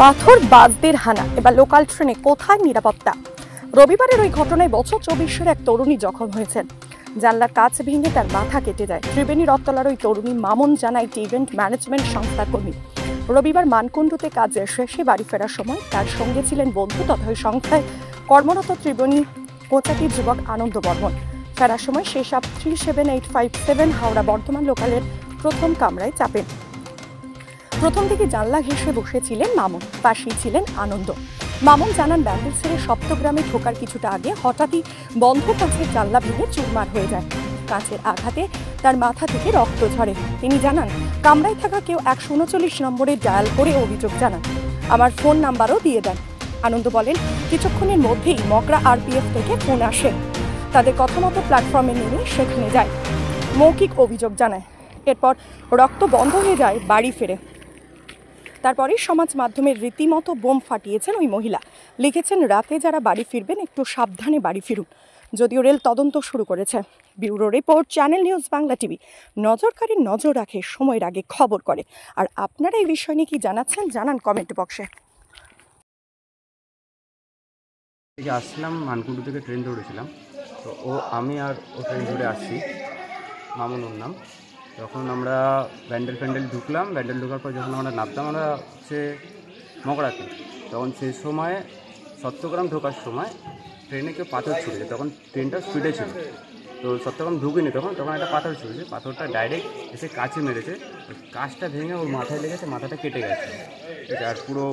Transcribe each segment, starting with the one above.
পাথর বাজদের হানা, এবার লোকাল ট্রেনে কোথায় নিরাপত্তা? রবিবারের ওই ঘটনায় বছর 24-এর এক তরুণী জখম হয়েছেন। জানলার কাঁচ ভেঙে তার মাথা কেটে যায়। ত্রিবেণী রথতলার ওই তরুণী মামুন জানা একটি ইভেন্ট ম্যানেজমেন্ট সংস্থার কর্মী। রবিবার মানকুণ্ডুতে কাজের শেষে বাড়ি ফেরার সময় তার সঙ্গে ছিলেন বন্ধু তথা ওই সংস্থায় কর্মরত ত্রিবেণী কোচাটির যুবক আনন্দ বর্মন। ফেরার সময় সে সাপ 37857 হাওড়া বর্ধমান লোকালের প্রথম কামরায় চাপেন। প্রথম দিকে জানলা ঘেঁষে বসেছিলেন মামুন, পাশেই ছিলেন আনন্দ। মামুন জানান, ব্যান্ডেল ছেড়ে সপ্তগ্রামে ঢোকার কিছুটা আগে হঠাৎই বন্ধ কাঁচের জানলা ভেঙে চুরমার হয়ে যায়। কাঁচের আঘাতে তার মাথা থেকে রক্ত ঝরে। তিনি জানান, কামরায় থাকা কেউ 139 নম্বরে ডায়াল করে অভিযোগ জানান। আমার ফোন নাম্বারও দিয়ে দেন। আনন্দ বলেন, কিছুক্ষণের মধ্যেই মগরা RPF থেকে ফোন আসে। তাদের কথা মতো প্ল্যাটফর্মে নেমে সেখানে যায়, মৌখিক অভিযোগ জানায়। এরপর রক্ত বন্ধ হয়ে যায়, বাড়ি ফেরে। তারপরে সমাজ মাধ্যমের রীতিমতো বোম ফাটিয়েছেন ওই মহিলা। লিখেছেন, রাতে যারা বাড়ি ফিরবেন একটু সাবধানে বাড়ি ফিরুন। যদিও রেল তদন্ত শুরু করেছে। Bureau report, channel news Bangla TV. নজরকারী নজর রাখে, সময়ের আগে খবর করে। আর আপনারা এই বিষয় নিয়ে কি জানাচ্ছেন জানান কমেন্ট বক্সে। আসলাম মানকুণ্ডু থেকে ট্রেন ধরেছিলাম, তো আমি আর ও ট্রেন ধরে আসছি, মামুন ওর নাম। তখন আমরা ব্যান্ডেল ঢুকলাম। ব্যান্ডেল ঢোকার পর যখন আমরা নামতাম, আমরা হচ্ছে মগড়াতে, তখন সেই সময় সত্যগ্রাম ঢোকার সময় ট্রেনে কেউ পাথর ছুটেছে। তখন ট্রেনটা স্পিডে ছিল, তো সত্যগ্রাম ঢুকিনি। তখন একটা পাথর ছুটেছে। পাথরটা ডাইরেক্ট এসে কাছে মেরেছে। কাঁচটা ভেঙে ওর মাথায় লেগেছে, মাথাটা কেটে গেছে। আর পুরো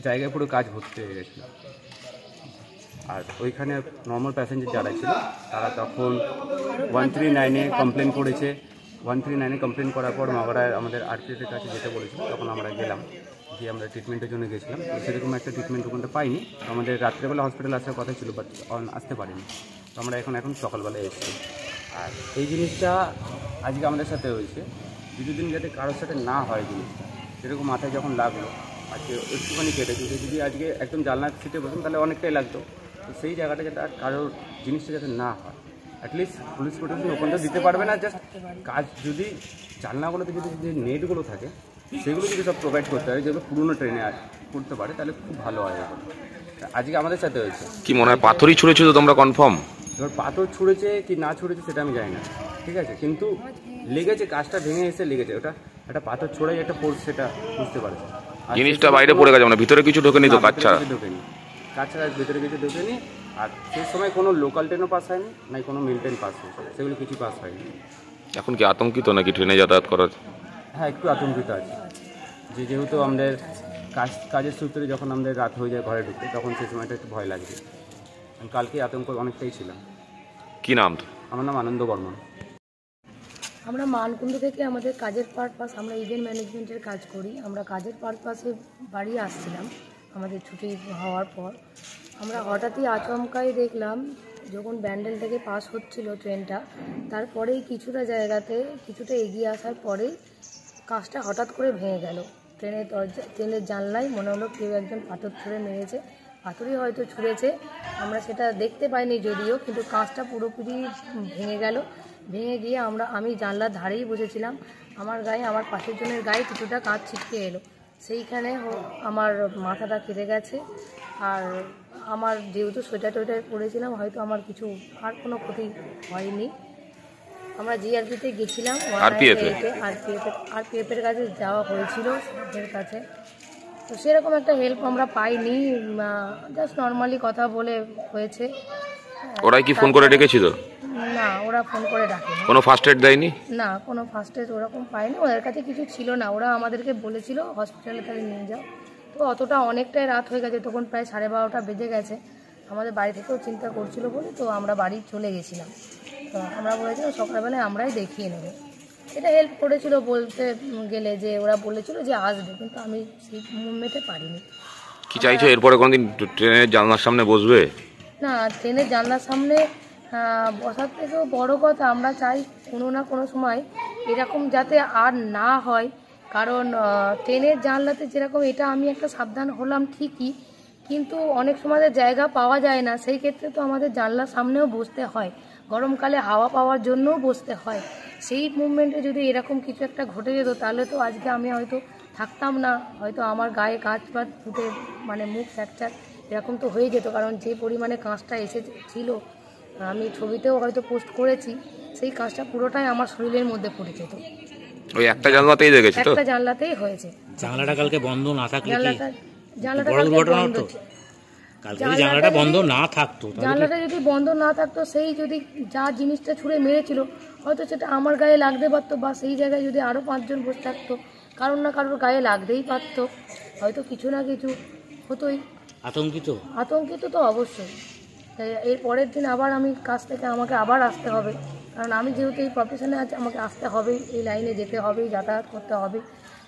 জায়গায় পুরো কাঁচ ভর্তি হয়ে গেছিলো। আর ওইখানে নর্মাল প্যাসেঞ্জার যারা ছিল তারা তখন 139-এ কমপ্লেন করেছে। 139-এ কমপ্লেন করার পর মাগড়ায় আমাদের RPF-এর কাছে যেতে বলেছিল। তখন আমরা গেলাম, গিয়ে আমরা ট্রিটমেন্টের জন্য গেছিলাম। তো সেরকম একটা ট্রিটমেন্ট ওখানটা পাইনি। আমাদের রাত্রেবেলা হসপিটাল আসার কথা ছিল, বাট আসতে পারিনি। তো আমরা এখন সকালবেলায় এসেছি। আর এই জিনিসটা আজকে আমাদের সাথে হয়েছে। কিছুদিন যাতে কারোর সাথে না হয় জিনিসটা, সেরকম মাথায় যখন লাগলো, আজকে একটুখানি কেটেছে। যদি আজকে একদম জানলার সিটে বসুন তাহলে অনেকটাই লাগতো। তো সেই জায়গাটা যাতে আর কারোর জিনিসটা যাতে না হয়, অ্যাটলিস্ট পুলিশ প্রোটেকশন ওখানটা দিতে পারবে না। জাস্ট কাজ যদি জানলাগুলোতে যদি যে নেটগুলো থাকে সেগুলো যদি সব প্রোভাইড করতে হয়, যেগুলো পুরোনো ট্রেনে করতে পারে, তাহলে খুব ভালো হয়। আজকে আমাদের সাথে হয়েছে। কি মনে হয় পাথরই ছুঁড়েছে তো তোমরা কনফার্ম? এবার পাথর ছুঁড়েছে কি না ছুঁড়েছে সেটা আমি জানি না, ঠিক আছে, কিন্তু লেগেছে, কাজটা ভেঙে এসে লেগেছে। ওটা একটা পাথর ছোড়াই একটা ফোর্স, সেটা বুঝতে পারছে। জিনিসটা বাইরে পড়ে গেছে, মানে ভিতরে কিছু ঢোকেনি তো? কাজ ছাড়া ঢোকেনি, কাজ ছাড়া ভিতরে কিছু ঢোকেনি। আর সেই সময় কোনো লোকাল ট্রেনও পাস হয়নি, নাই কোনো মিল ট্রেন পাস হয়েছে, সেগুলো কিছু পাস হয়নি। এখন কি আতঙ্কিত নাকি ট্রেনে যাতায়াত করার? হ্যাঁ, একটু আতঙ্কিত আছে। যেহেতু আমাদের কাজের সূত্রে যখন আমাদের রাত হয়ে যায় ঘরে ঢুকতে, তখন সেই সময়টা একটু ভয় লাগছে। কালকে আতঙ্ক অনেকটাই ছিলাম। কি নাম? আমার নাম আনন্দ বর্মন। আমরা মানকুণ্ডু থেকে আমাদের কাজের পারপাস, আমরা ইভেন্ট ম্যানেজমেন্টের কাজ করি। আমরা কাজের পারপাসে বাড়ি আসছিলাম আমাদের ছুটি হওয়ার পর। আমরা হঠাৎই আচমকাই দেখলাম, যখন ব্যান্ডেল থেকে পাস হচ্ছিল ট্রেনটা, তারপরেই কিছুটা জায়গাতে কিছুটা এগিয়ে আসার পরেই কাঁচটা হঠাৎ করে ভেঙে গেল। ট্রেনের জানলায় মনে হলো কেউ একজন পাথর ছুঁড়ে মেরেছে। পাথরই হয়তো ছুঁড়েছে, আমরা সেটা দেখতে পাইনি যদিও, কিন্তু কাঁচটা পুরোপুরি ভেঙে গেল। ভেঙে গিয়ে আমি জানলার ধারেই বসেছিলাম। আমার পাশের জনের গায়ে কিছুটা কাঁচ ছিটকে এলো। সেইখানে আমার মাথাটা কেটে গেছে। আর আমার যেহেতু সোয়েটার টোয়েটার পরেছিলাম, হয়তো আমার কিছু আর কোনো ক্ষতি হয়নি। আমরা জিআরপিতে গেছিলাম, RPF-এর কাছে যাওয়া হয়েছিল ওদের কাছে। তো সেরকম একটা হেল্প আমরা পাইনি, জাস্ট নর্মালি কথা বলে হয়েছে। ওরাই কি ফোন করে ডেকেছিল? না, ওরা ফোন করে ডাকেনি। কোনো ফার্স্ট এড দেয়নি? না, কোনো ফার্স্ট এড ওরকম পাইনি। ওদের কাছে কিছু ছিল না। ওরা আমাদেরকে বলেছিল হসপিটালে তাহলে নিয়ে যাও। তো অনেকটাই রাত হয়ে গেছে, তখন প্রায় 12:30 বেজে গেছে। আমাদের বাড়ি থেকেও চিন্তা করছিল বলে তো আমরা বাড়ি চলে গেছিলাম। তো আমরা বলেছিলাম সকালবেলায় আমরাই দেখিয়ে নেব। এটা হেল্প করেছিল বলতে গেলে, যে ওরা বলেছিল যে আসবে, কিন্তু আমি সেই মুভমেন্টে পারিনি। কি চাইছো এরপরে? কোনোদিন ট্রেনের জানলার সামনে বসবে না? ট্রেনের জানলার সামনে বসার থেকেও বড় কথা, আমরা চাই কোনো না কোনো সময় এরকম যাতে আর না হয়। কারণ ট্রেনের জানলাতে যেরকম, এটা আমি একটা সাবধান হলাম ঠিকই, কিন্তু অনেক সময় জায়গা পাওয়া যায় না। সেই ক্ষেত্রে তো আমাদের জানলার সামনেও বসতে হয়। গরমকালে হাওয়া পাওয়ার জন্যও বসতে হয়। সেই মুভমেন্টে যদি এরকম কিছু একটা ঘটে যেত তাহলে তো আজকে আমি হয়তো থাকতাম না, হয়তো আমার গায়ে কাঁচ পাত ফুটে মানে মুখ ফ্র্যাকচার এরকম তো হয়ে যেত। কারণ যে পরিমাণে কাঁচটা এসেছিল, আমি ছবিতেও হয়তো পোস্ট করেছি, সেই কাঁচটা পুরোটাই আমার শরীরের মধ্যে পড়ে যেত। ওই একটা জানলাতেই দেখেছি তো, একটা জানলাতেই হয়েছে। জানলাটা কালকে বন্ধ না থাকলে কি জানলাটা বড় কালকে দুর্ঘটনা বন্ধ হতো? ছিল। কালকে যদি জানলাটা বন্ধ না থাকতো তাহলে জানলাটা যদি বন্ধ না থাকতো, সেই যদি যা জিনিসটা ছুঁড়ে মেরেছিল হয়তো সেটা আমার গায়ে লাগতে পারতো, বা সেই জায়গায় যদি আরও 5 জন বসে থাকতো কারোর না কারোর গায়ে লাগতেই পারতো, হয়তো কিছু না কিছু হতোই। আতঙ্কিত তো অবশ্যই। তাই এর পরের দিন আবার আমি কাজ থেকে আমাকে আবার আসতে হবে, কারণ আমি যেহেতু এই প্রফেশনে আছি আমাকে আসতে হবেই, এই লাইনে যেতে হবেই, যাতায়াত করতে হবে।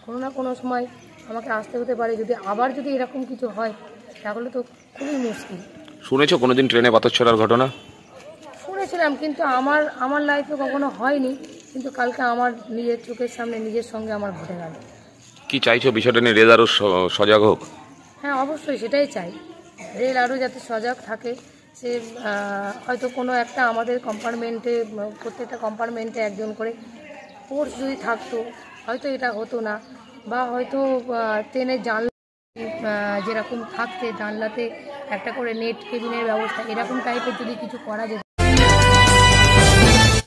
কোনো না কোনো সময় আমাকে আসতে হতে পারে। যদি এরকম কিছু হয় তাহলে তো খুবই মুশকিল। শুনেছো কোনোদিন ট্রেনে পাথর ছোড়ার ঘটনা? শুনেছিলাম, কিন্তু আমার লাইফে কখনো হয়নি, কিন্তু কালকে আমার নিজের চোখের সামনে নিজের সঙ্গে আমার ঘটে গেল। কি চাইছো বিষয়টা নিয়ে রেল আরও সজাগ হোক? হ্যাঁ, অবশ্যই সেটাই চাই। রেল আরও যাতে সজাগ থাকে। সে হয়তো কোনো একটা আমাদের কম্পার্টমেন্টে, প্রত্যেকটা কম্পার্টমেন্টে একজন করে ফোর্স যদি থাকতো হয়তো এটা হতো না, বা হয়তো ট্রেনের জানলা যেরকম থাকতে জানলাতে একটা করে নেট কেবিনের ব্যবস্থা, এরকম টাইপের যদি কিছু করা যেত